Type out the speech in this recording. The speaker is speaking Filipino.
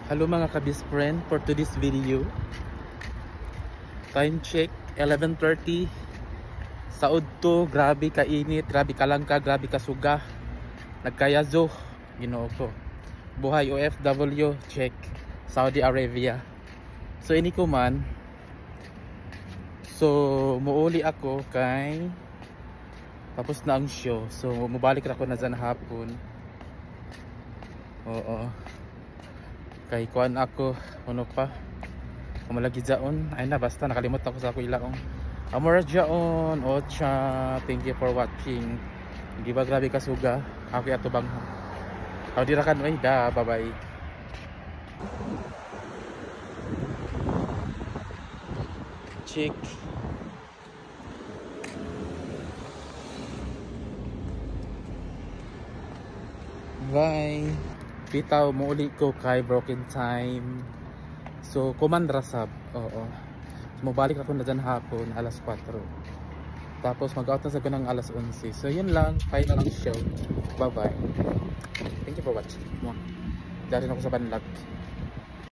Hello mga kabis friend, for today's video, time check 11:30. Saud to, grabe kainit, grabe kalangka, grabe kasuga. Nagkayazo, Ginoo ko. Buhay OFW, check. Saudi Arabia. So ini ko man. So muuli ako kay tapos na ang show. So mubalik ra ko na dyan hapon. Oo. Kay kuan ako, ano pa? Kumalagi dyaon. Ay na, basta nakalimot ako sa ako ilaong. Amora dyaon, Ocha. Thank you for watching. Hindi ba grabe kasuga? Ako ato bang. Ako dirakan, ay da, bye bye. Chick. Bye. Bitaw mo uli ko kay broken time. So kuman rasab. Oo. So mabalik ako na dyan hapon alas 4. Tapos mag-out na sa ganang alas 11. So yun lang, final ang show. Bye bye. Thank you for watching. Dari na ako sa banlag.